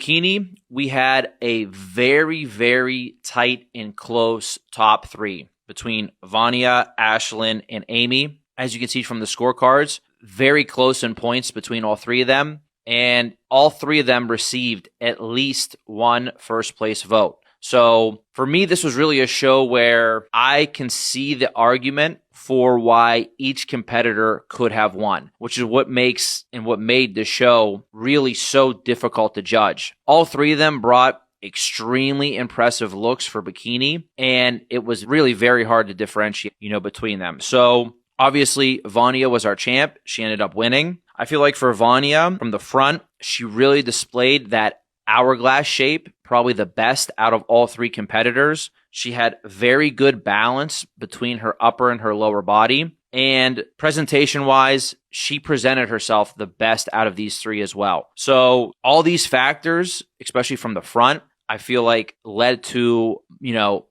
Bikini, we had a very, very tight and close top three between Vanya, Ashlyn, and Amy. As you can see from the scorecards, very close in points between all three of them. And all three of them received at least one first place vote. So for me, this was really a show where I can see the argument for why each competitor could have won, which is what makes and what made the show really so difficult to judge. All three of them brought extremely impressive looks for Bikini, and it was really very hard to differentiate, between them. So obviously, Vanya was our champ. She ended up winning. I feel like for Vanya, from the front, she really displayed that hourglass shape, probably the best out of all three competitors. She had very good balance between her upper and her lower body. And presentation-wise, she presented herself the best out of these three as well. So all these factors, especially from the front, I feel like led to,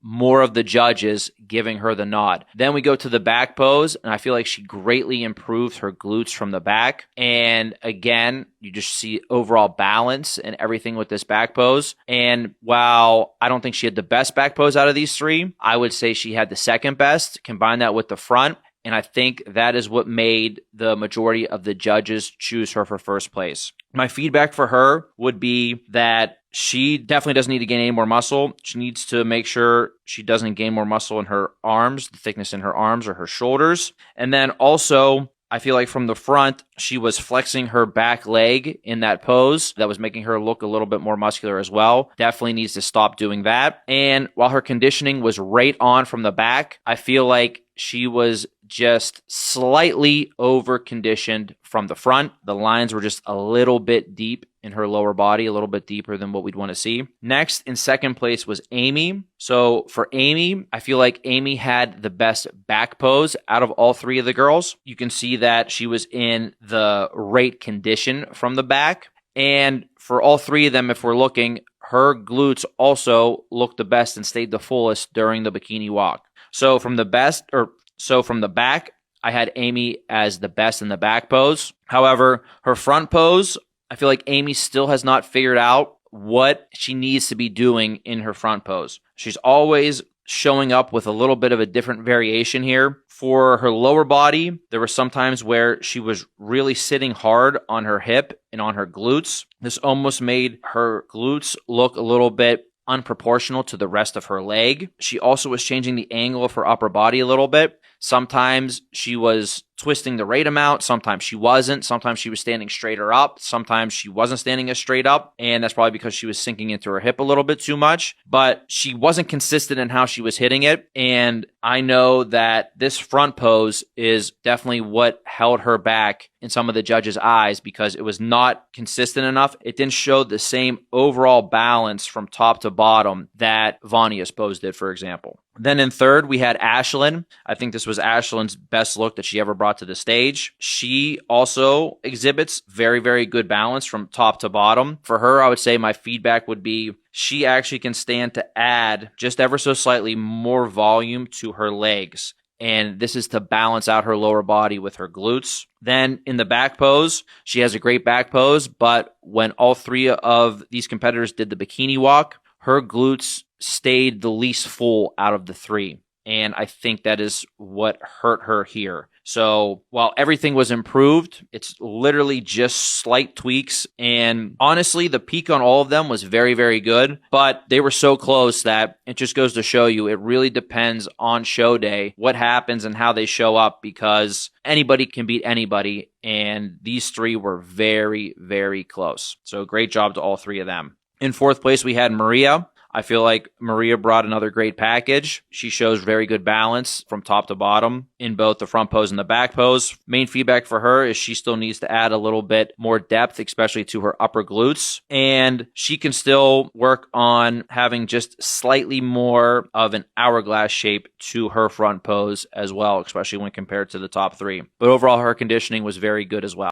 more of the judges giving her the nod. Then we go to the back pose, and I feel like she greatly improved her glutes from the back. And again, you just see overall balance and everything with this back pose. And while I don't think she had the best back pose out of these three, I would say she had the second best. Combine that with the front, and I think that is what made the majority of the judges choose her for first place. My feedback for her would be that she definitely doesn't need to gain any more muscle. She needs to make sure she doesn't gain more muscle in her arms, the thickness in her arms or her shoulders. And then also, I feel like from the front, she was flexing her back leg in that pose. That was making her look a little bit more muscular as well. Definitely needs to stop doing that. And while her conditioning was right on from the back, I feel like she was just slightly over-conditioned from the front. The lines were just a little bit deep in her lower body, a little bit deeper than what we'd want to see. Next, in second place was Amy. So for Amy, I feel like Amy had the best back pose out of all three of the girls. You can see that she was in the right condition from the back. And for all three of them, if we're looking, her glutes also looked the best and stayed the fullest during the bikini walk. So from the back, I had Amy as the best in the back pose. However, her front pose, I feel like Amy still has not figured out what she needs to be doing in her front pose. She's always showing up with a little bit of a different variation here. For her lower body, there were some times where she was really sitting hard on her hip and on her glutes. This almost made her glutes look a little bit unproportional to the rest of her leg. She also was changing the angle of her upper body a little bit. Sometimes she was twisting the right amount. Sometimes she wasn't. Sometimes she was standing straighter up. Sometimes she wasn't standing as straight up. And that's probably because she was sinking into her hip a little bit too much. But she wasn't consistent in how she was hitting it. And I know that this front pose is definitely what held her back in some of the judges' eyes because it was not consistent enough. It didn't show the same overall balance from top to bottom that Vanya's pose did, for example. Then in third, we had Ashlyn. I think this was Ashlyn's best look that she ever brought to the stage. She also exhibits very, very good balance from top to bottom. For her, I would say my feedback would be she actually can stand to add just ever so slightly more volume to her legs. And this is to balance out her lower body with her glutes. Then in the back pose, she has a great back pose, but when all three of these competitors did the bikini walk, her glutes stayed the least full out of the three. And I think that is what hurt her here. So while everything was improved, it's literally just slight tweaks. And honestly, the peak on all of them was very, very good. But they were so close that it just goes to show you it really depends on show day what happens and how they show up because anybody can beat anybody. And these three were very, very close. So great job to all three of them. In fourth place, we had Maria. I feel like Maria brought another great package. She shows very good balance from top to bottom in both the front pose and the back pose. Main feedback for her is she still needs to add a little bit more depth, especially to her upper glutes. And she can still work on having just slightly more of an hourglass shape to her front pose as well, especially when compared to the top three. But overall, her conditioning was very good as well.